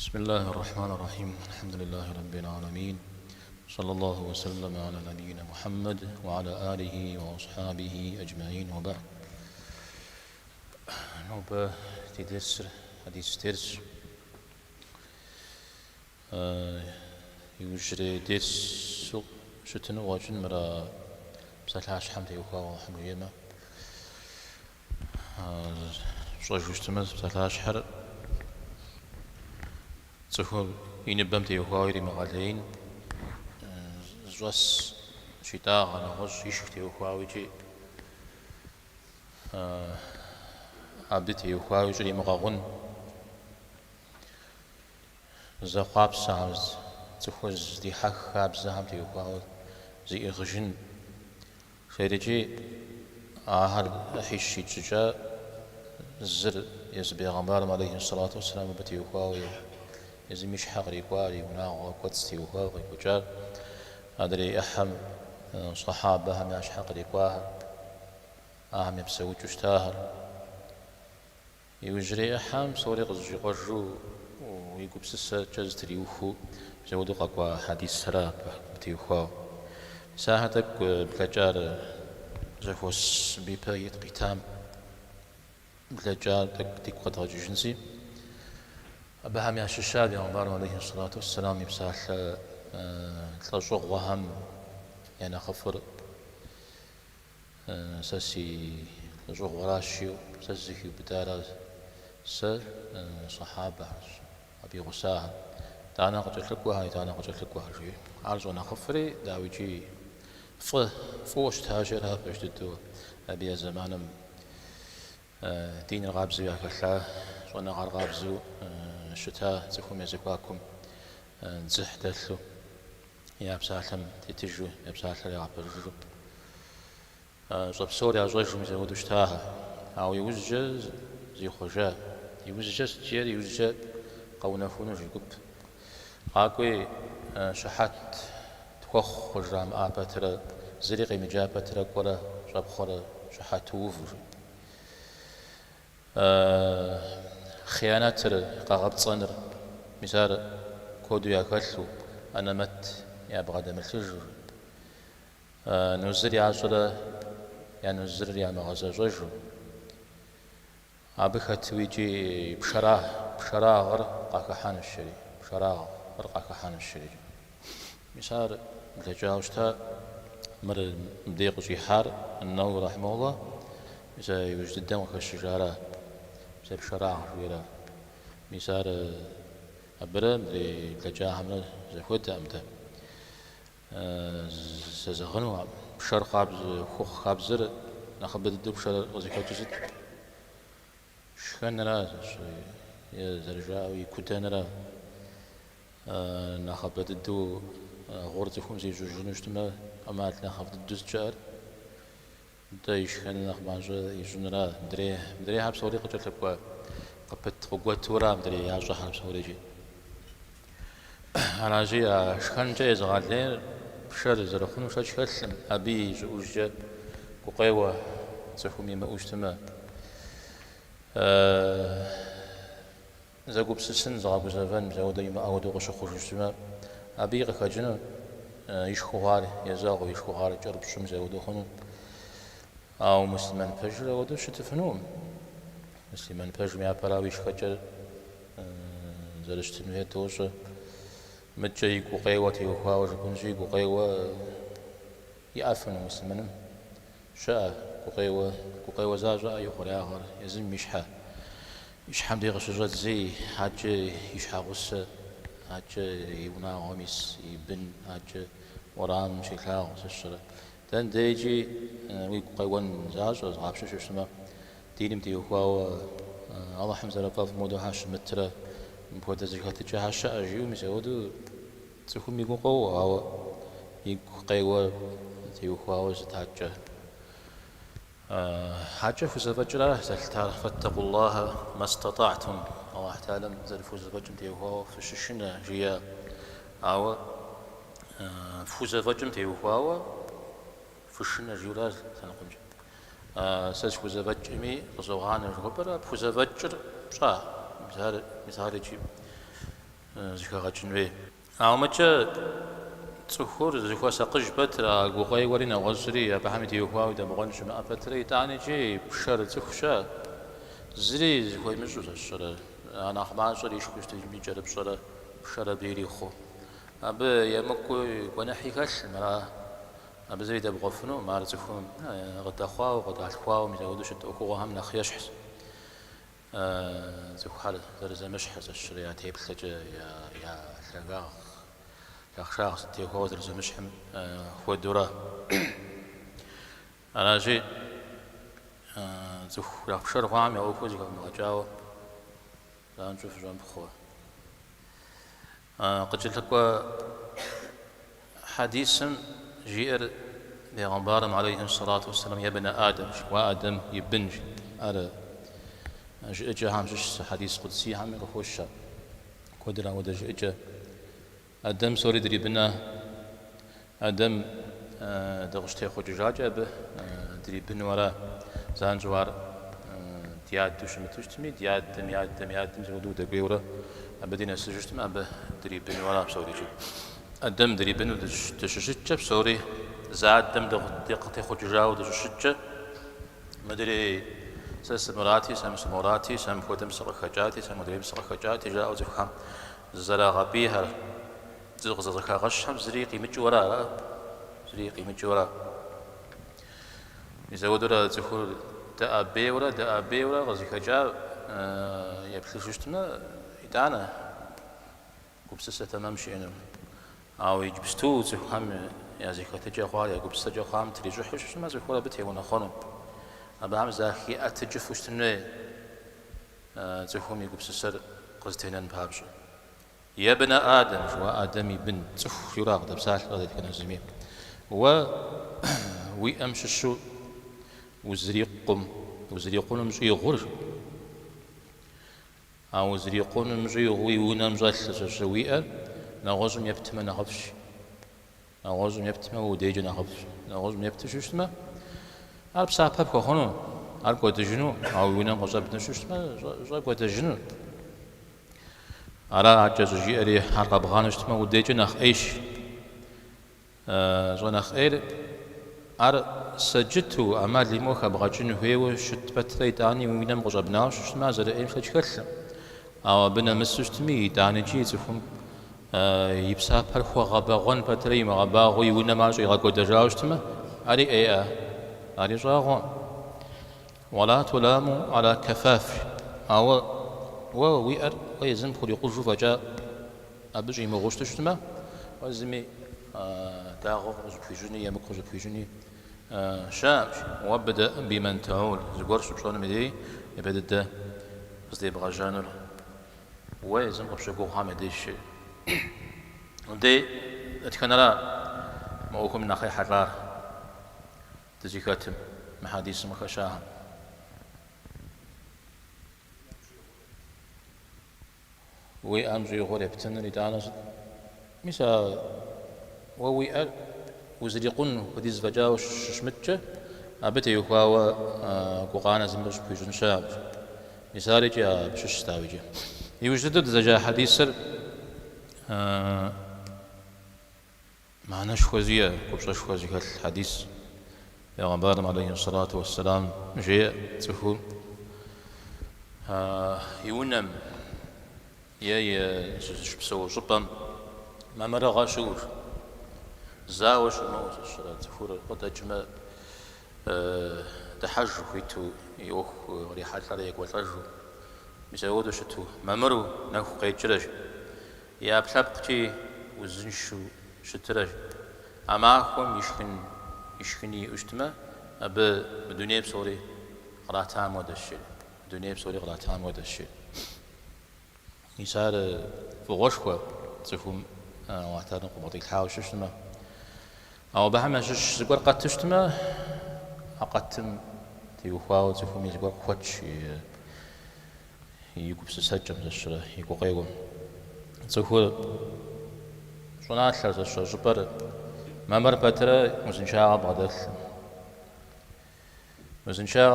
بسم الله الرحمن الرحيم. الحمد لله رب العالمين، صلى الله وسلم على نبينا محمد وعلى آله وأصحابه أجمعين، وبعد. نوبة تدرس حديث درس يجري درس شتنو واجن مرا بسالهاش حمد يوخا وحمد يما شوي جوشتمز بسالهاش حر تخول ينبم تيوخاوي مغالين زوس شتاء أنا غش يشك تيوخاوي جي عبد تيوخاوي جري مغاغن زقاب سامز تخوز دي حق خاب زهم تيوخاوي زي إغجن خيرجي آهر حيشي تجا زر يزبي غمار عليه الصلاة والسلام بتيوخاوي يزميش حقري قاري وناغ قدستي وخاغي وجار أدري أحم صحابة هم ياش حقري قاها أهم يبسوي جشتاهر يوجري أحم صوري قزجي قرجو ويقوب سسا جزتري وخو بزودو قاقوا حديث سراب بتيوخاو ساهتك بلجار زفوس بيبايت قتام بلجار تك قدر جنسي أبهم يا الشاب يا عمر عليه الصلاة والسلام يبسال تلجوغ وهم يعني خفر ساسي تلجوغ وراشيو ساسي بدارة س صحابة أبي غساها تانا قتل لك وهاي تانا قتل لك وهاي عرضنا خفري داويجي فوش تهاجرها فاجددو أبي زمانم دين الغابزو يا كلا صونا غابزو شتاء تكون يزكواكم نزح دلو يا بسالم تتجو يا بسالم يا عبرجو صب سوريا زوجو مزودو شتاها أو يوجج زي خجا يوجج جير يوجج قونا فونو جيكوب قاكوي شحات تخخ خجرام آباترا زريقي مجاباترا قرا رب خورا شحات ووفر خيانات قاغب صنر مسار كودو يا كلو أنا مت يا بغد ملتجر نوزر يا عصرة يا نوزر يا مغازة جوجو عبخت ويجي بشراه غر قاكحان الشري بشراه غر قاكحان الشري مسار لجاوشتا مر مضيق جيحار النووي رحمه الله إذا يوجد الدم الشجارة بسبب شراع ويرا مسار أبرم لجاهم زخوت أمته سزغنوا بشر قابز خوخ قابزر نخبط الدب شر غزيكوت زد شكان نرى يا زرجاء ويكوتان نرى نخبط الدو غورتكم زي جوجنوشتما أما نخبط الدوز جار دايش كان نخبانجو يجنرا مدري هاب سوري قلت لك قبت قوت ورا مدري يا جحر سوري جي انا جي شكان جاي زغالين بشر زرخون وش كلم ابي جوج وقيوه تفهمي ما اوجتما زاقوب سسن زغابو زفن زودي ما اودو غش خرجتما ابي غكجنا يشخوغار يزاغو يشخوغار جرب شم زودو خنو أو مسلمان فجر ودو شتفنوم مسلمان فجر ميا براويش خجر زرشتن فيه توش متجي قوقيوة يوخاوش كنجي قوقيوة يعفن مسلمان شاء قوقيوة زاجا يخوري آخر يزم يشحم دي غشجات زي حاج يشحا غصة حاج يبنا غميس يبن حاج ورام شكلا غصة الشرع تان ديجي ويقوين زاج غابش شو اسمه دينم تيوخوا الله حمزة رقاف مودو هاش مترا مبودا زكاة جهاش أجيو مسعودو تكون يقوقوا أو يقوقوا تيوخوا زتاجة حاجة فزفجرة زلتار فاتقوا الله ما استطعتم الله تعالى زل فزفجم تيوخوا في الششنة جيا أو فزفجم تيوخوا فشنا جولاز تنقنج ساس فوزافج مي رزوغان الغبرة فوزافجر صح مثال يجيب زخاغتشن وي أومتش تصخور زخوا سقج بترا غوغاي ورينا غزري بحمد يوهاو دا مغنش ما بتري تاني جي بشر تخشا زري زخوا مزوز الشر أنا خمان صريش كشت بيجرب صرا بشر بيري خو أب يمكو ونحي كش مرا أب زري دا بغفنو ما رزقهم غدا خواو غدا خواو ميزودوش تأكو هم نخيش حس زخوا حال زرز مشحز الشريات هي بخجة يا شغال شخص تيجو درز مشحم هو الدورة أنا جي زخ رافشر غام يا أخوي زخ مغجاو لا نشوف جنب بخوا قد لك حديث جير لغنبارم عليه الصلاة والسلام يا ابن آدم وآدم يبنج على جاء هم حديث قدسي هم يخوش كودرا ودج جاء آدم سوري دريبنا آدم دغشتي خجاج أب دريبن ورا زانجوار دياد دوش متوشتمي دياد زودو دقيورا أبدينا سجشتم أب دريبن ورا بسوري جو آدم دريبن ودششتش بسوري زاد دم دقتي خجاج ودششتش مدري سلس مراتي سام سموراتي سام فودم سرخجاتي سام مدري سرخجاتي جاء وزخام زرع بيها زغزغ غشهم زريقي مجورا زريقي مجورا يزودوا زخور دا بيورا غزيك جاء يبخشتنا يدانا قبسة تمام شيء أو يجبستو زخام يا زيك تجا خوالي قبسة جا خام تريجو حش ما زخورا بتي ونخونم أبعم زاخي أتجفشتنا زخومي قبسة قزتين بابش يا ابن آدم شو آدمي بن تف يراق دبسال هذا كان زميل ويأمش الشو وزريقون مش يغور أو زريقون مش يغوي ونمزل شوية نغزم يبتم نغفش نغزم يبتم وديج نغفش نغزم يبتش شتما أرب سابب كهونو أرب قد جنو أو ونغزب نشتما زاب قد جنو على عجز جيري حرق بغانش تما وديج نخ إيش زنخ إير أر سجدتو أمال لي موخ بغاجن هو شت بتري داني وينم غزبناش شتما زر إيش كتكلم أو بنا مسجتمي داني جيزهم يبسا برخوا غباغون بتري ما غباغو وينما جي غاكو دجاوش تما أري إيه أري جاغون ولا تلاموا على كفاف أو ويأر ويزم خلي قجو فجاء أبجي مغوشتش تما وزمي داغو زبيجني يا مكو زبيجني شامش وبدأ بمن تعول زقور سبحانه مدي يبدأ قصدي بغاجانر ويزم قبشكو حامديش ودي اتكنرا موكم نخي حرار تزيكاتم محاديث مخشاها وأمزي غوري بتنري دانس مثال ووي وزريقون وديز فجاو شمتشة أبتي يخواوا قوقانا زمبش بيجن شاب مثالي جا بشش تاويجي يوجد زجا حديث معناش خوزية قبشش خوزي الحديث يا غنبارم عليه الصلاة والسلام جاء تفهم يونم يا بسوا جبم ما مرة غاشور زاوش الموت الشرع تفور قد أجمع تحجو خيتو يوخ ريحات عليك وتحجو بسودو شتو ما مرو نخو قيتشرج يا بسبقتي وزنشو شترج أما أخوم يشخني أجتمع بدنيا بصوري غلاتان ودشي بدنيا بصوري غلاتان ودشي يسار فوقشوا تفهم وعتاد نقوم الحاوش شتما أو بهم شش زقور قد تشتما أقتم تيوخاو تفهم يزقور خوتش يقوم سسجم زشرة يقوم قيقوم تفهم شنات شر زشرة جبر ما مر بترى مزنشاء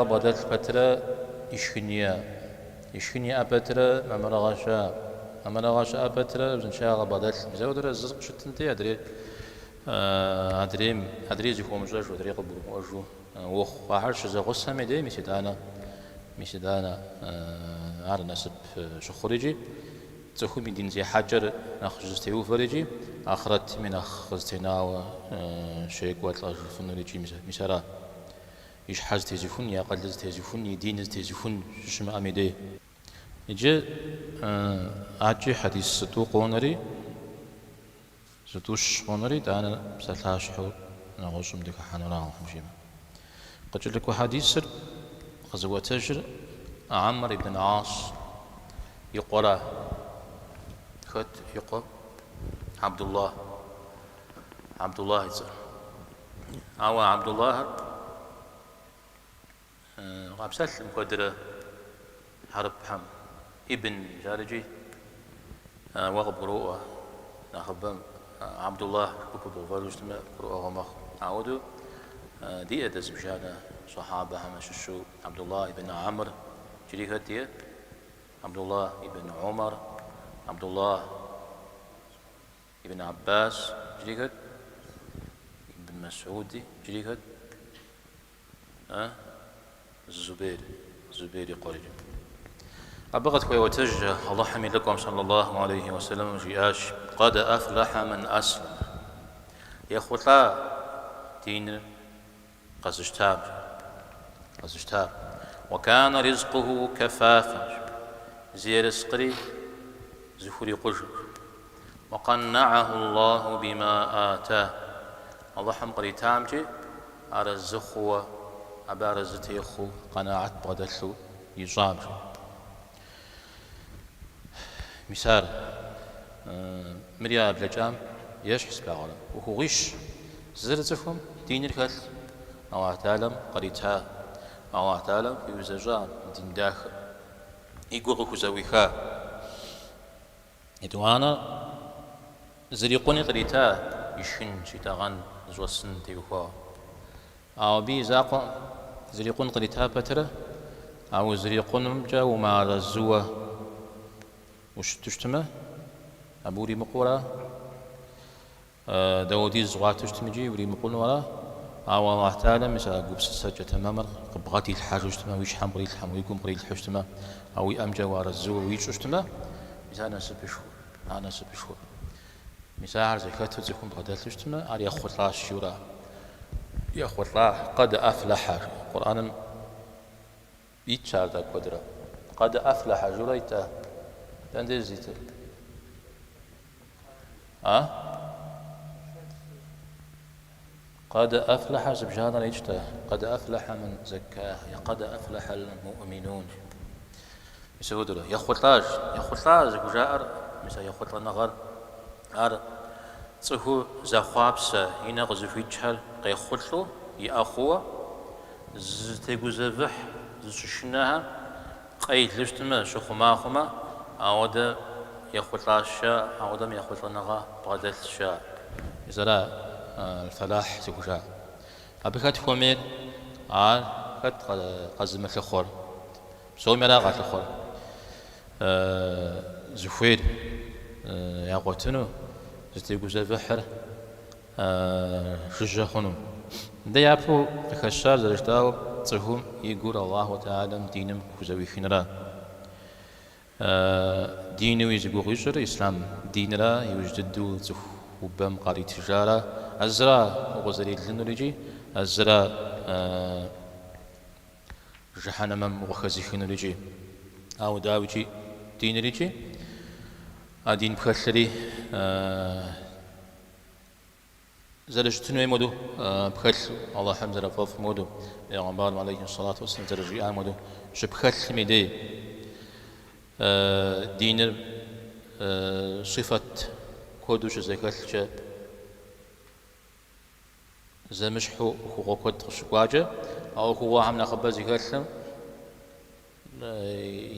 بادل بترى يشخنيا أبترى ما مر غشا أما نغاش أبتر بزن شاغ بدل زودر الزرق شتنتي أدري زيكو مجرش ودري قبو وجو وخ وحرش زغوس هم دي ميسيدانا على نسب شخوريجي تخو مدين زي حجر نخزتيو فريجي آخرت من أخزتنا شيك واتلاج فنوريجي مسارا إيش حاج تزيفون يا قلز تزيفون يدين تزيفون شما أميدي يجي أجي حديث ستو قونري ستوش قونري دانا بسلاش حو نغوشم ديك حنورا وحمشيما قلت لك حديث غزوة تجر عمر بن العاص يقرأ خد يقرأ عبد الله يزر أو عبد الله غاب سلم قدر حرب حم ابن جارجي وغب قروءه نخبم عبد الله كبب فرجتما قروءه مخ عودو دي أدز بشانا صحابة همش الشو عبد الله بن عمرو جري هديه عبد الله بن عمر عبد الله بن عباس جري هد ابن مسعود جري هد الزبير قريب أبغت خوي وتجه الله حمد لكم صلى الله عليه وسلم جياش قد أفلح من أسلم يا خطا دين قزشتاب وكان رزقه كفافا زي رزقري زفري قجر وقنعه الله بما آتاه الله حمقري تامجي على الزخوة أبارزتي أخو قناعت بغدلو يصابجي مثال مريا بلجام يش حسب عالم وهو غش زرتفهم دين الكل الله تعالى قريتها الله تعالى في وزجان دين داخل يقول كزويها يدوانا زريقوني قريتها يشن شتاغن زوسن تيوها أو بي زاق زريقون قريتها بتره أو زريقون مجا وما رزوه وش تشتمه أبوري مقورة داودي زغات تشتمجي وري مقول ورا أو الله تعالى مثلا قبس سجة تمامر قبغاتي الحاج اشتما ويش حمري الحم ويقوم قري الحشتما أو أمجا ورا الزو ويش اشتما مثلا أنا سبشور مثلا زكاة تزكون بغداد اشتما على يأخذ الله الشورى يأخذ الله قد أفلح القرآن يتشار ذا قدرة قد أفلح جريته تندزيت قد أفلح سبحان الله قد أفلح من زكاه قد أفلح المؤمنون يسودر يخوتاج زكجار مثلا يخوت النغر أر صهو زخابس هنا غزفيتشل قيخوتلو يأخوه زتجوزفح زشناها قيد لشتما شخما أودا يخوت الشاء أودم يخوت النغا بغداد الشاء إذا الفلاح زكجار أبيكات فمين كت قزم الخور سومي لا غات الخور زفير يا قوتنو زتيجوز البحر شجع خنو ده يابو كشار زرشتاو تهم يقول الله تعالى دينم كوزوي خنرا دينو يزقو غيشر إسلام دينرا يوجددو وبم قاري تجارة أزرا وغزري لنوريجي أزرا جهنم وخزي خنوريجي أو داوجي دين ريجي أدين بخشري زلجتنو مودو بخش الله حمد رفض مودو يا عمار عليه الصلاة والسلام زلجي مودو شبخش ميدي دين صفة كودوش زكالش زمشحو هو كود شقواجه أو هو عمنا خبز زكالش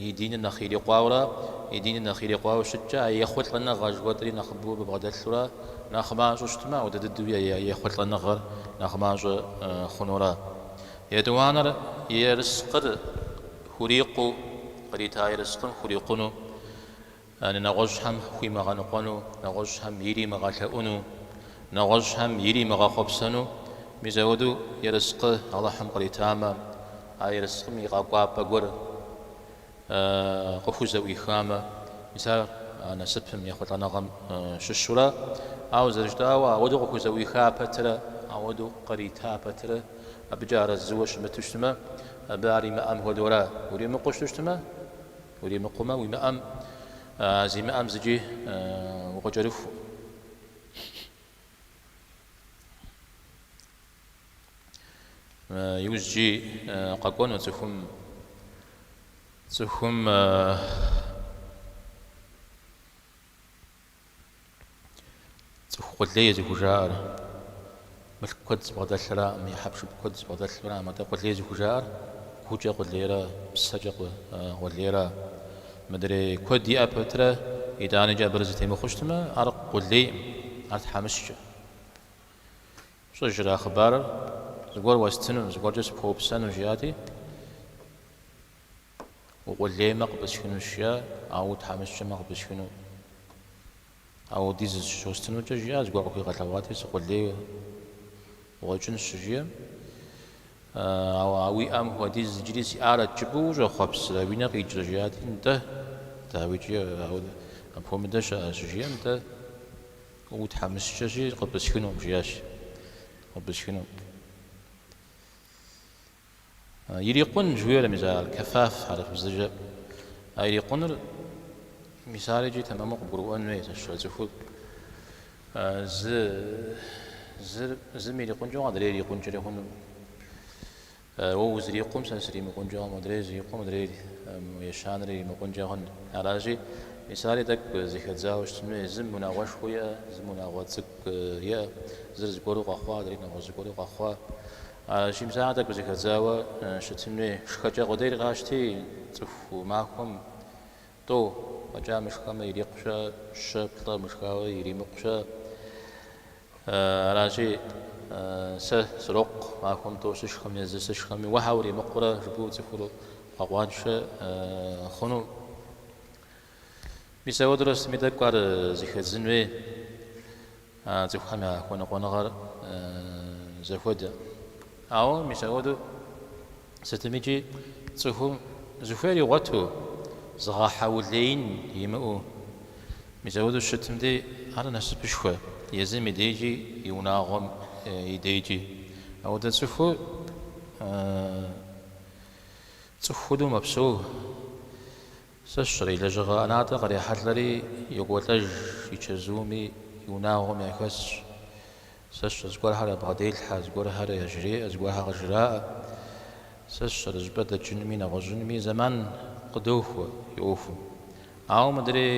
يدين النخيل قاورا يدين النخيل قاور شجع يخوت لنا غاجوتري نخبو ببغداد الشورى نخماج اجتماع ودد يخوت لنا غر نخماج خنورا يدوانا يرسقر خريقو قريتا يرسقن خريقونو نغوشهم خوي مغانقونو نغوشهم يري مغالأونو نغوشهم يري مغاخبسنو ميزودو يرزق الله هم قريتاما يرزق ميغاقوا بقور قفوزو إخاما مثال نسبهم ياخذ نغم ششورا أو زرجتاوا ودو قفوزو إخا بترا أودو قريتا بترا أبجار الزوج متشتما باري مأم ودورا وري مقوش تشتما وري مقوما ومأم زي مأم زجي وقجرف يوزجي قاقون وتفهم قد لي زوجار مش قد بغدا شرا ما يحبش قد بغدا شرا ما قد لي زوجار كوجا قد ليرا بسجق قد ليرا مدري قد يا بترا اذا انا جا برزتي ما خشتما ارق قد لي ارت حمش شجرا اخبار زغور واستنو زغور جس بوب سنو جياتي وقل لي مقبس شنو الشيا او تحمش مقبس شنو او ديز شوستنو جيا زغور كي غلواتي سقول لي وجن الشجيا او وي ام هو ديز جريس على جبو جو خبس وينا قي جيات انت تاويجي او ابو مدش شجيا انت وتحمس شجي قبس شنو جياش قبس شنو يريقون جوير مثال كفاف على فزجة يريقون مثال يجي تمام قبروان ميت الشوزفود ز ميريقون جو غادري يريقون جريقون ووز ريقوم سنسري مقون جو مدري زيقوم مدري يشان ري مقون جو هن علاجي مثال دك زيخ زاوش تمي زم مناغش خويا زم مناغوتك يا زرز قولو قخوا دري نغوز قولو قخوا شي مساعدك بزيك زاوى شتمني شخجا غدير غاشتي تفو معكم تو وجا مشكا يريقشا شبطا مشكا يريمقشا راجي سرق معكم تو شخم يزس شخم وحاوري مقرا جبو تفرو اقوانش خنو بيساو درس ميدك قار زيك زنوي تفهمها كون قنغر زفودا أو مساودو ستميجي تفهم زفاري غتو زغا حولين يمؤ مساودو الشتم دي على نفس بشوى يزم يديجي يوناغم يديجي أو دا تفودو مبسو سشري لجغا أنا تقري حتلري يقولج يتشزومي يوناغم يكس سش زغور هذا بعديل زغور هذا يجري زغور هذا جراء سش زبدة جنمي نغجنمي زمان قدوه يوفو أو مدري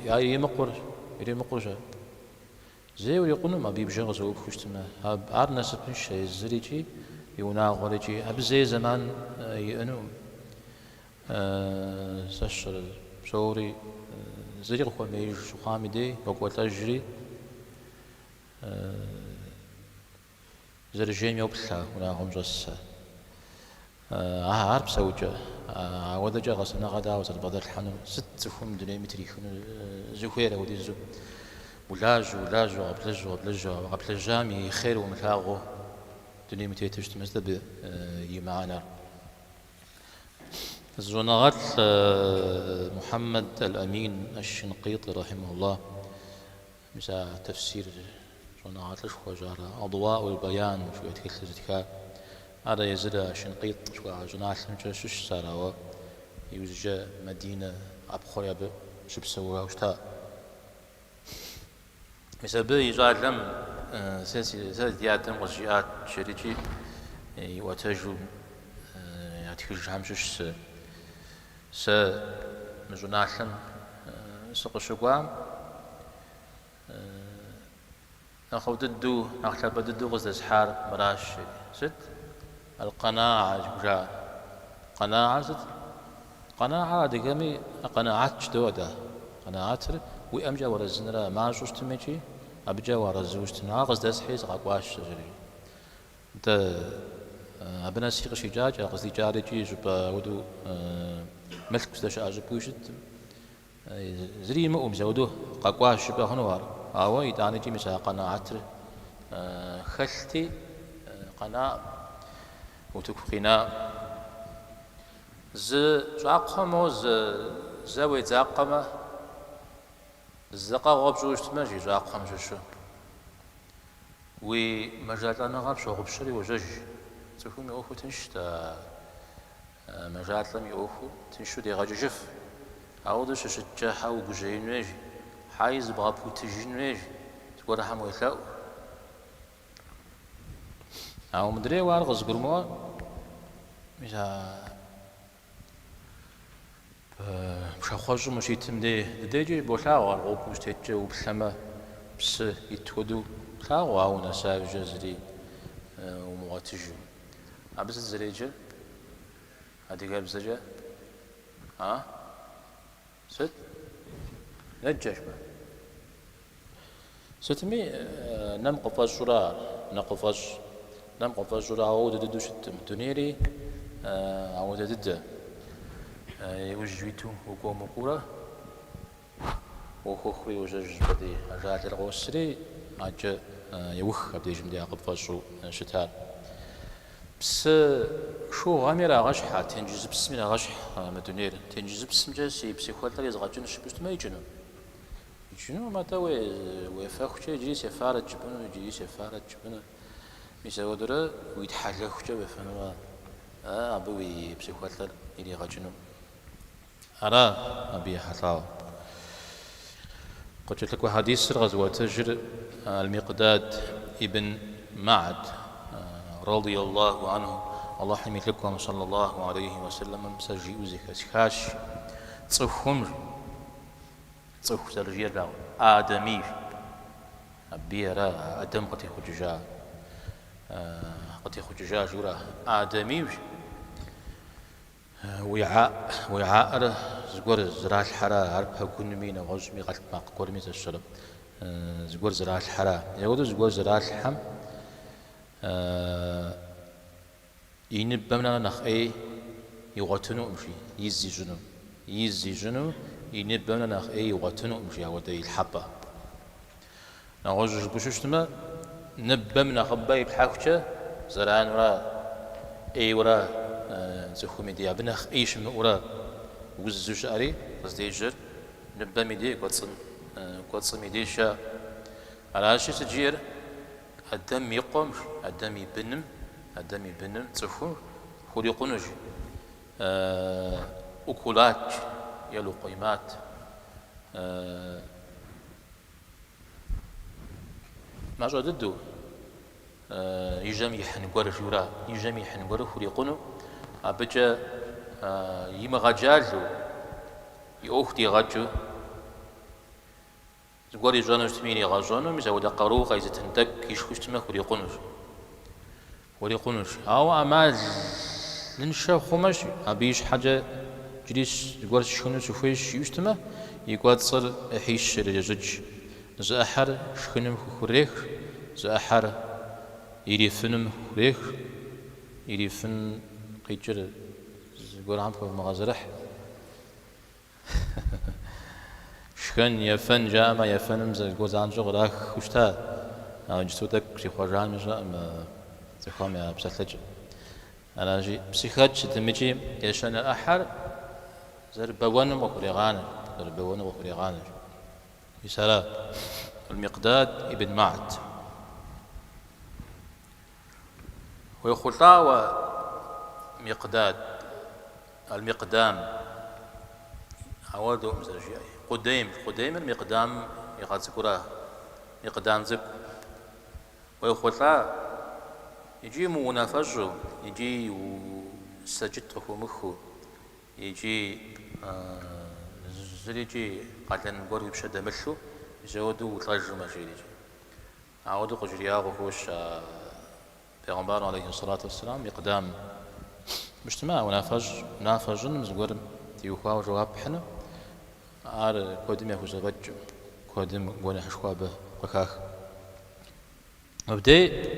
يمقر جا زي ويقولون ما بيبجغ زوج خشتما هب عرنا سبن شيء زريجي يونا غريجي هب زي زمان يأنو سش صوري زري خو ميج خامدي وقوة تجري زرجين يوبلا ولا هم جس عارب سوجة ودجا غسنا غدا وزر بدر الحنو ست فم دنيا متري خنو زخيرة ودي زو ولاجو قبل الجامي خير وملاغو دنيا متري تجتمز دب يمعنا زونغات محمد الأمين الشنقيطي رحمه الله مسا تفسير زونغات لشوا جارا أضواء البيان شوية كيلتزتكا هذا يزرع شنقيط شوا جناح شش ساروا يوزج مدينة أبخوريا بشبسوا وشتا مثل بيجا لم سياسي دياتن وجيات شريجي يواتجو يعتكج همشش س مجناحن سقشوا ناخذ ضده ناخذ ضده غزة سحار مراش ست القناعة جا قناعة ست قناعة دقمي قناعات جدودة قناعات وأمجا ورزنرا ما جوش تمشي أبجا ورزوش تنا غزة سحيز غواش تجري أنت أبنا سيق شجاج غزة جاري جي جبا ودو ملك سداش أجبوشت زري مؤم زودوه قاقواش شبه هنوار أو يداني جي مسا قناعتر خلتي قناع وتكفينا ز جاقمو زوي زاقمه زقا غبشوش تماجي جاقم شو وي مجالنا غاب شو غبشري وجج تكون يوفو تنشتا مجالنا يوفو تنشو دي غجف عودو شجاحا وجين ويجي حايز بغابو تجين ويجي تقول حمو يثاو أو مدري وارغز قرموا مشا مش هخرج مش يتمدي ديجي بولاو الغوب مش تيجي وبسما بس يتودو لاو أو نساف جزري ومغاتجو أبز الزريجل هذه قاب زجا ها ست نجاش ما ستمي نم قفاش شرا نقفاش نم قفاش شرا عود ددو شتم دنيري عود دد وجويتو وقوم وقورا وخوخوي وجج بدي أجاد الغوسري عج يوخ بدي جمدي قفاش شو شتار بس شو غاميرا غشحة تنجز بسمنا غشح مدنير تنجز بسم جالسي بسيخوالتا يزغجون شبست ما يجنو يجنو ما تاوي ويفاخوشا يجي سفارة جبنو يجي سفارة جبنو ميساو درا ويتحلخوشا بفنوا أبوي بسيخوالتا يلي غجنو أرى أبي حلاو قلت لك حديث غزوة تجر المقداد ابن معد رضي الله عنه الله حميد لكم صلى الله عليه وسلم مسجي وزك سكاش تصفهم تصف ترجيع آدمي أبيرا أدم قتي خججا قتي خججا جورا آدمي وعاء زغور زرع الحرا عرب هكون مين وغزمي قلت ما قول ميت الشرب زغور زرع الحرا يقولوا زغور زرع الحم ينبمنا نخ أي يغتنو أمشي يزي جنو ينبمنا نخ أي يغتنو أمشي هو ده الحبة نعوج بوشش تما نبمنا خباي بحاجة زرعان ورا أي ورا زخمي دي أبنخ أيش من ورا وزوج أري بس ديجر نبمي دي قصن ميديشا على شيء تجير الدم يقوم الدم يبنم تفهم خلي قنج أكلات يلو قيمات ما جددو يجمع حنقر جورا يجمع حنقر خلي قنو أبجا يما غجالو يأختي غجو زغوري جانوش تميني غاجانو مزاود قارو غايزة تندك يشخوش تما خلي قنوش أو أمال لنشا خمش أبيش حاجة جريس زغور شخنو سوفيش يشتما يقعد صر حيش رجج زأحر شخنم خوريخ زأحر يريفنم خوريخ يريفن قيجر زغور عم في مغازرح شكن يفن جامع يفنم زي جوزان جغراك خوشتا أنا جسودك شي خواجان مجا ما تخوام يا بسلج أنا جي بسيخج تمشي يشان الأحر زربوان وخريغان يسأل المقداد ابن معد ويخلطا مقداد المقدام عوضو مزرجي قديم المقدام يغازكورا مقدام زب ويخلطا يجي منافجو يجي سجد مخو يجي زريجي قالن غوري بشد ملو يجودو تلاجو ماشي يجي عودو قجريا غوش پیغمبر عليه الصلاة والسلام مقدام مجتمع ونافجن مزغور تيوخا وجواب حنا عار كودم ياخو زغج كودم غوني حشوا به وكاخ مبدئ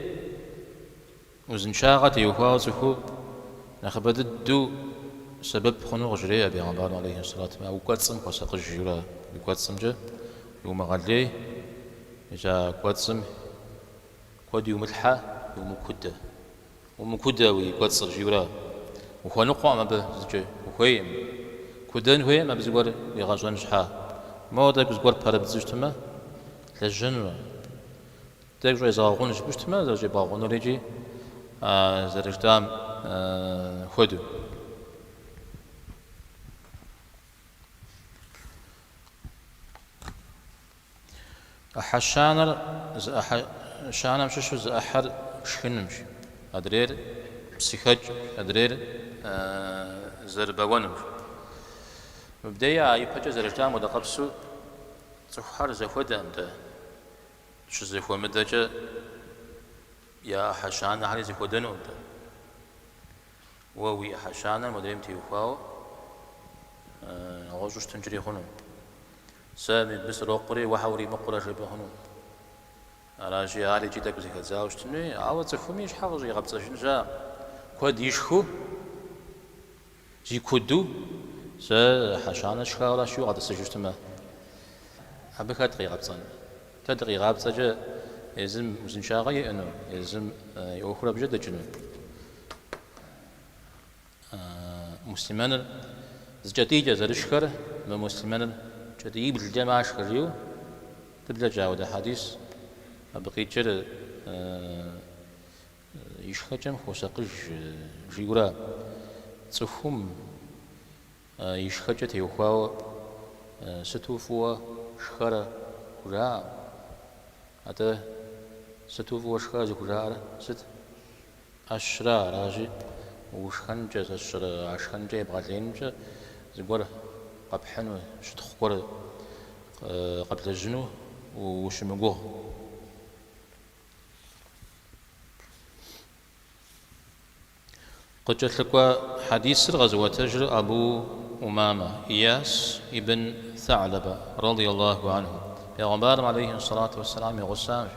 وزن شاغت يوخا وزخو نخبد الدو سبب خنو غجري أبي عمبار عليه الصلاة والسلام وقتسم قصق الجيرة بقتسم جا يوم غلي إذا قتسم قد يوم الحا يوم كده ومكده ويقتسق جيرة وخنقوا ما بزج وخيم كدن هو ما بزجور يغازون جحا ما هو ده بزجور بره بزجتما للجنة ده جو يزاغون جبشتما ده جو باغون ريجي زرجتام خدو أحشانر شانم شو زأحر شخنمش أدرير بسيخج أدرير زربوانمش مبدأ يبحث زرجتام وده قبسو تخحر زخوده أمده شو زخو مدجا يا حشان على زخودن أمده ووي حشان مدريم تيوفاو غوجوش تنجري خنو سامي بس روقري وحوري مقرة شبه خنو راجي علي جيتك بزي كزاوش تنوي عاود تفهميش حافظ يغبط شنجا كود يشخو جي كودو س حشان شخاورا شو غاد سجشتما أبيك تغيغبطان تدغيغبط جا يزم مزنشاغي إنه يزم يأخر بجد جنون مسلمان زجتيجة زرشكر ما مسلمان جديد بالجماعة شكريو تبدأ جاود حديث أبقي جر يشخجم خوسقج جيورا تفهم يشخجت يخاو ستوفوا شخرا كرا هذا ستوفوا شخرا كرا ست أشرا راجي وشخنجة أشرا أشخنجة يبغالينجة زبورة قبحن وشتخور قبل الجنو وشمجوه قد جلتك حديث الغزوة تجر أبو أمامة إياس ابن ثعلبة رضي الله عنه پیغمبر عليه الصلاة والسلام يغسام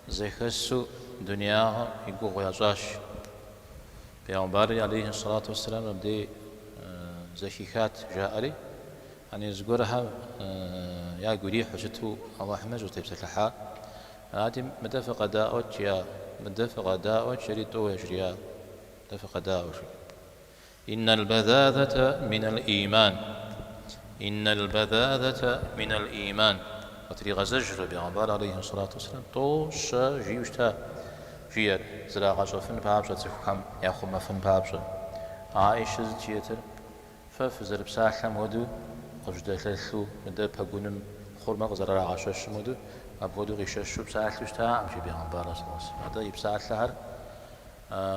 زي خسو دنيا يقول يجاش پیغمبر عليه الصلاة والسلام بدي زكيكات جاء لي أن يزجرها يا جري حجته الله حمد وتبسك الحال هذه مدافق داوت يا مدافق داوت شريطه يجريا مدافق داوت إن البذاذة من الإيمان إن البذاذة من الإيمان وتري زجر بيغمبر عليه الصلاة والسلام توش جيوشتا جير زراعة فن بابشة تفهم ياخو ما فن بابشة عائشة زتيتر ففزر بساحم ودو قجد ثلاثو مدى بقونم خورما غزر عاشش مدو أبودو غيشش بساحلش تا أمشي بيغمبر صلى الله عليه وسلم هذا يبساحل هر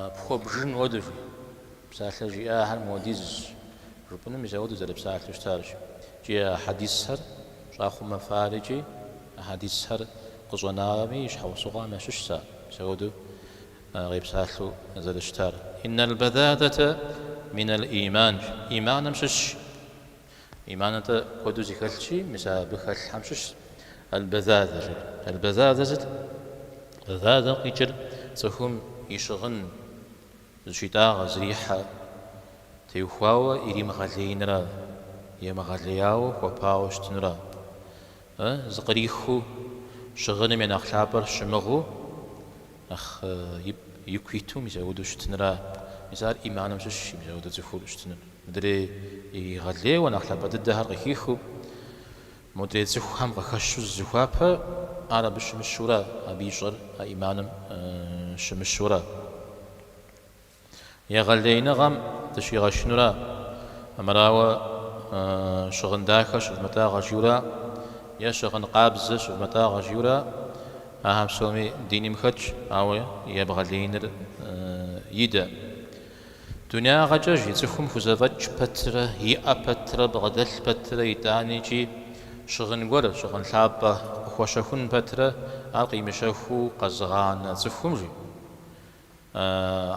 بخو بجن ودو بساحل جيا هر موديز ربنا مزودو زر بساحلش تارج جيا حديث هر شاخو مفارجي حديث هر قزونامي شحو صغام شش سا سودو غيب ساحلو زر اشتار إن البذاذة من الإيمان إيمان مشش إيمان أنت كودو زكالشي مسا بخل حمشش البذاذة البذاذة بذاذة قيجر تهم يشغن زشتاغ زريحة تيوخواو إلي مغالين را يمغالياو وباوش تنرا زقريخو شغن من أخلابر شمغو أخ يكويتو مسا ودوش تنرا مثال إيمانم شش مزود زخول اشتنن مدري يغلي ونخلى بعد الدهر غيخو مدري زخو هم غخشو الزخابة على بشمشورة أبيشر إيمانم شمشورة يغلي نغم تشي غشنورة أمراوة شغن داخل شوف متى غجورة يا شغن قابز شوف متى غجورة أهم سومي ديني مخج أو يبغلين يدا دنيا غجاج يتخم فزافج بترة هي أبترة بغدل بترة يتانيجي شغن غورة شغن لابة خوشخون بترة ألقي مشخو قزغان تخم جي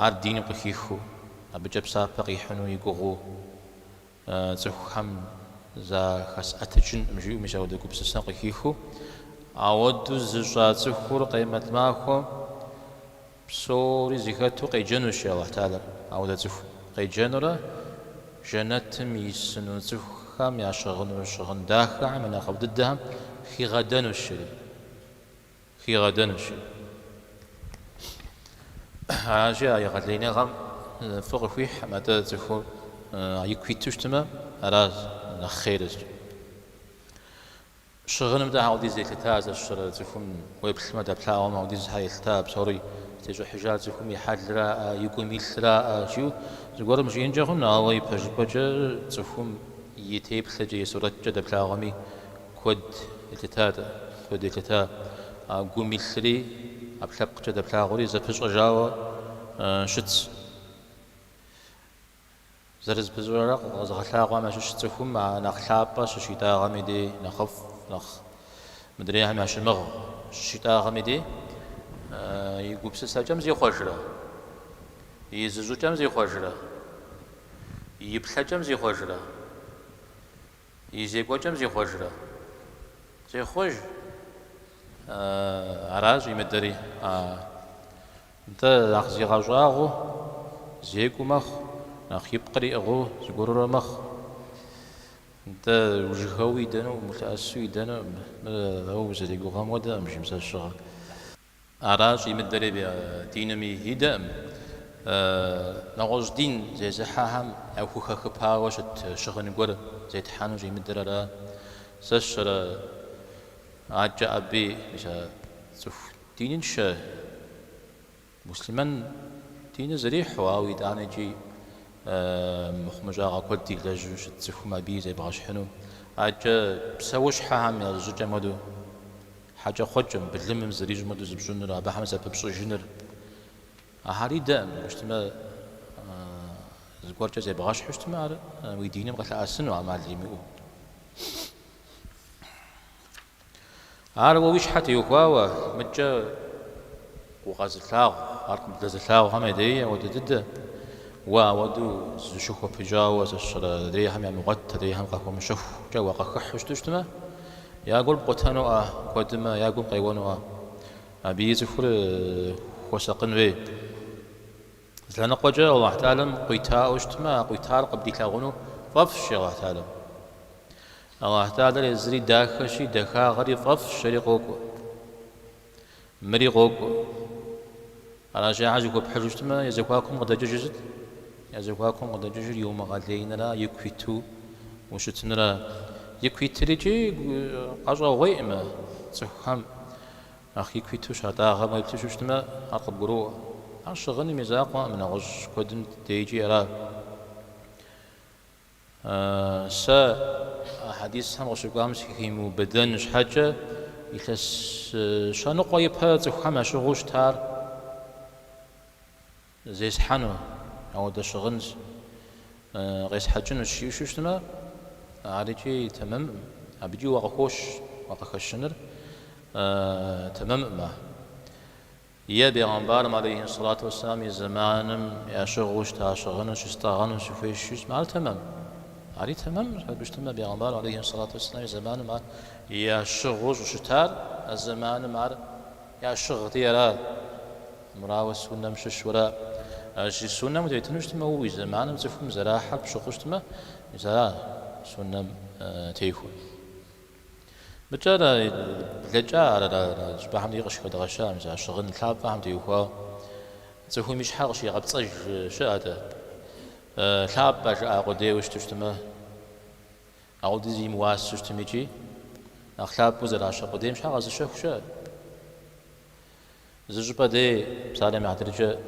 عردين بخيخو أبجب سابق يحنو يقغو تخم زا خس أتجن مجيو مشاود كوبس ساق خيخو عود زجا تخور قيمة ماخو بصوري زكاتو قيجنو شاء الله تعالى عودة قيجنورا جنتم يسنو زخم يا شغن داخل من أخذ ضدهم خي غدن الشري خي غدن الشري هاجي يا غدلينا غم فوق فيح ما تزخو يكفيتوش تما راز نخيرز شغنم ده عودي زي تتاز الشر زخم ويبسم ده بلاو ما عودي زي هاي الكتاب سوري تيجو حجات زخم يحلرا يقوم يسرا شو زغور مش ينجحون أو يبجبج زخم يتيب سجى سورة جد بلاغمي كود التتاد كود التتا قوم يسري أبلغ جد بلاغوري زفش رجاوا شت زرز بزورق زغلاغ ما شش تفهم مع نخلابة ششيتا غمدي نخف نخ مدري هم عشان مغ ششيتا غمدي يقول بس جم زي خشرة يزوج جم زي خشرة يبلغ جم زي خشرة يزيق جم زي خشرة زي خش عراج يمدري أنت أخذ غجاغو زيق ومخ ناخ يبقري أغو زغور مخ أنت وجهوي دنا ومتأسوي دنا هو زي غام ودا مش مسا الشغل عراج يمدري بدينمي هدام نغوز دين زي زحاهم أو خخبها وشت شغل نقول زي تحانو زي مدرا سشر عجا أبي مش سوف دين شا مسلمان دين زريح واوي دانجي مخمجا قد تيجي تزخم أبي زي بعش حنو عجا بسوش حام يا زوجة مدو حاجة خجم باللمم زريج مدو زبجنر أبا حمزة ببصو جنر أهاري دام مجتمع زقورجا زي بعش حشتما ويديني بغث أسنو عمال يميو عارو ويش حتى يقواوا متجا وغازلاغ أرقم دزلاغ هم يديه وددده ودو زشوف بجاوز الشر دري هم مغت دري هم قهوة مشوف جوا قخح وشتما يقول بقتنوا قدما يقول قيوانوا أبي زفر وسقن وي زلنا قجا الله تعالى قيتا وشتما قيتا قبل كلاغونو ففش الله تعالى الله تعالى يزري داخشي دخا غري ففش شريقوكو مريقوكو على شيء عاجبكم بحجتما يزكواكم قد ججت يزكواكم قد ججت يوم غادينا لا يكفيتو وشتنا يكفيتريجي قاجا ويما تفهم أخ يكفيتو شاتا غما يبتشوشتما عقب قروع عش غني مزاقا من غش كودن تيجي على سا حديث هم غشقام سكيمو بدن حاجة يخس شانو قايبها تفهم شغوش تار زي سحنو أو ده شغنز غيس حجن الشيء شوشتما عارجي تمام أبيجي وقخوش وقخشنر تمام ما يا بيغمبار عليه الصلاة والسلام زمانم يا شغوش تا شغنش استغنش شوفيش مال تمام عاري تمام بيشتما بيغمبار عليه الصلاة والسلام زمانم يا شغوش وشتار الزمان مار يا شغتي مراوس سنة مشش وراء شي سنة متيتنوش تما هو زمان مزفهم زراحة بشقوش تما زرا سنة تيكون بجارة لجارة جبهم يغش كده غشام زا شغل كاب فهم تيكوا زفهم مش حاجة شيء قبض شاده كاب بجا قدي وش تشتما أقول زي مواس تشتميجي أخلاب بزرع شقدي مش حاجة زشوف شاد زوجة دي بسالة معترجة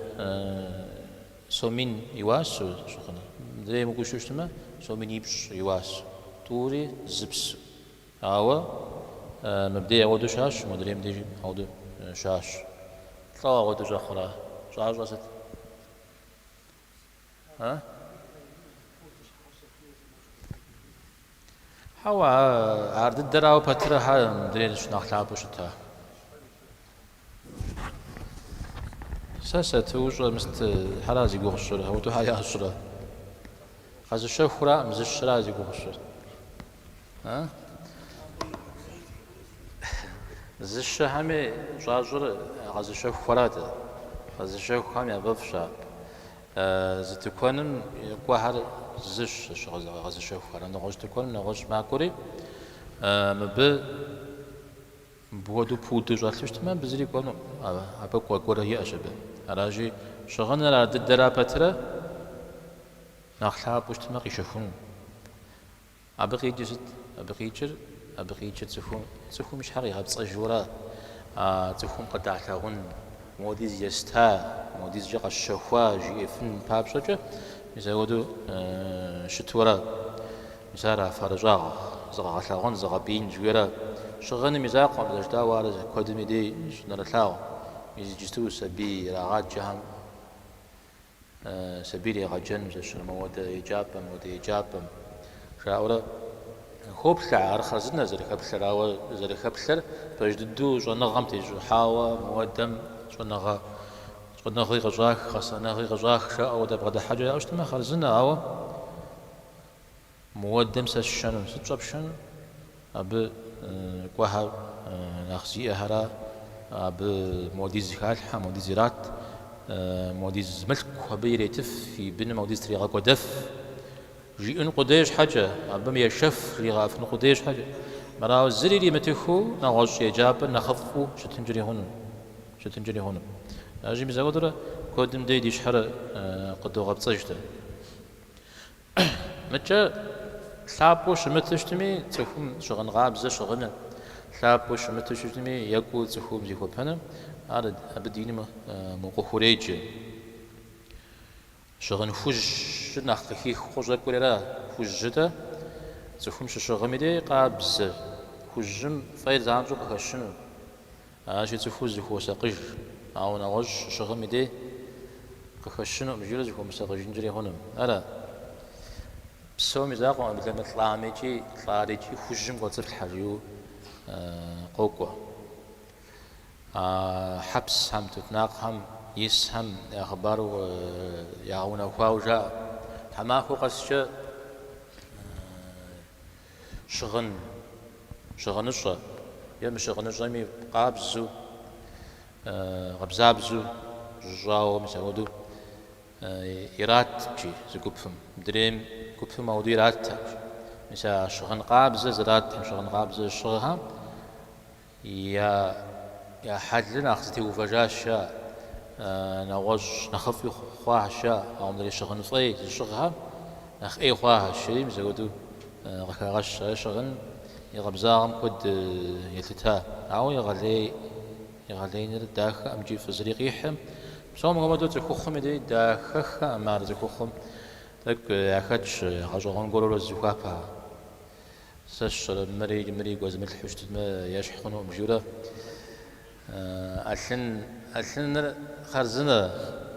سومين يواس شخنا دري مقول شو اشتما سومين يبش يواس توري زبس أو مبدئي أودو شاش مدري مدري أودو شاش طلع أودو جاخرة شاش واسط ها هو عرض الدراو بتر ها مدري شو نخلع بوشتها ساسة توجه مست حرازي قوشرة هو تو حياة شرة خاز الشفرة مز الشرازي قوشرة ها زش همه جاجر خاز الشفرة خاز الشفرة هم يبفشا زتكونن كوهر زش غزشوف أنا غش تكون غش معكوري مب بودو بودو جالسش تمام بزري كونو أبقى كورة هي أشبه راجي شغلنا على الدرابة نخلع بوشتما يشوفون أبغي جست أبغي جت تفهم مش حقيقة بتصجورا تفهم قد عثرون موديز يستا موديز جق الشفوا جي فن باب شجع يزودو شتورا مزارع فرجاغ زغ عثرون زغ بين جويرا شغلنا مزاق ولا جدا وارز كودمي دي نرتلاو يجستو سبي راغات جهم سبيلي غجن مش مواد إيجابم شاورا خوب شعار خرجنا زري خبسر فجددو شو نغم تيجو حاوى مودم شو نغي غجاك خاصنا نغي غجاك شاء ودا بغدا حاجة أوش تما خرجنا أو مودم سشن ستشبشن أب كوها نخزي أهرا أب موديز خالحة موديز رات موديز ملك وبيريتف في بين موديز طريقة قدف جي إن قديش حاجة أبم يشف لغاف نقديش حاجة مرا الزري اللي متخو نغش إجابة نخفو شتنجري هون أجي مزودرة كودم دي شحر قدو غبصجته متى ثابو شمتشتمي تخوم شغن غابزة شغن ثابو شمتشتمي يقول تخوم زي خوبنا هذا أبديني مقهوريج شغن فوج نخخي خوجا كولرا فوجتا تخوم شغمي دي قابز فوجم فايد زانجو قهشنو أجي تفوز هو ساقج أو نغش شغمي دي قهشنو مجيلز هو مساقجين جري هونم ألا بسو مزاق وأنا بدل طلاميجي طلاريجي فوجم قلت في الحريو قوقوا حبس هم تتناق هم يس هم أخبار يعون أخواوجا حماكو قسش شغنشة يوم شغنشة مي قابزو غبزابزو جاو مسودو إيرات جي زقبهم دريم قبهم مودي إيرات مسا شغن قابزة زرات شغن قابزة شغها يا حدلنا أخذتي وفجاشة نوج نخفي خواهشة أو مدري شغن فلي شغها نخ أي خواهش شيء مزودو غش شغن يغبزاهم قد يتتا أو يغلين داخل أمجي في زريقيحهم سوم غمدو تكوخم دي داخل مار تكوخم تك أخدش غجوان قولوا الزكاة سش مري جوز ملحوش ما يشحنوا مجورة ألحن خرزنا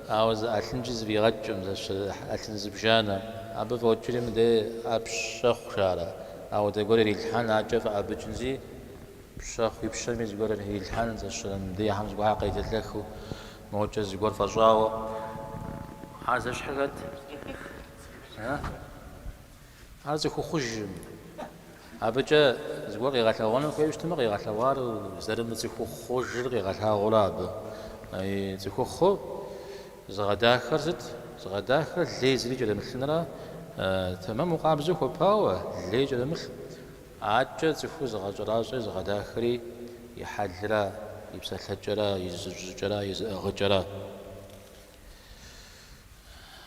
عاوز ألحن جز بيغجم زش ألحن زبجانا أبى فوتشري مدى أبشخ شارع أو تقول لي الحان عجف أبجنزي بشخ يبشر ميز يقول لي الحان زش مدى حمز بعاقي تتلخو موجز يقول فجاو هذا إيش حقد هذا هو خجم أبجا زوار يغتاوان كويش تمر يغتاوار وزرم تزخو خجر يغتاولاب أي تزخو خو زغداخر زغداخر ليز لي جل مثلنا تمام مقابزه هو باو لي جل مثل عاد تزخو زغجراج زغداخري يحلرا يبسلجرا يزجرا يزغجرا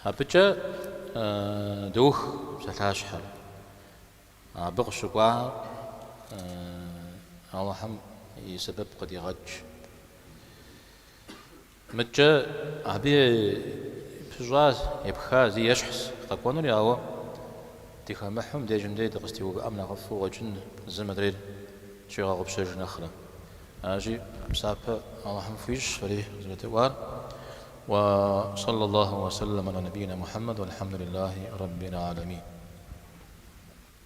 أبجا دوخ بسلاشحر بغشوا أو هم يسبب قد يغج متجا أبي بجاز يبخا زي يشحس قاقونو لي أو تيخا محهم دي جندي دقستي وبأمنا غفو وجن زمدرير شي غاب شجن أخرى أجي مسافة أو هم فيش فري زمتوار وصلى الله وسلم على نبينا محمد والحمد لله رب العالمين.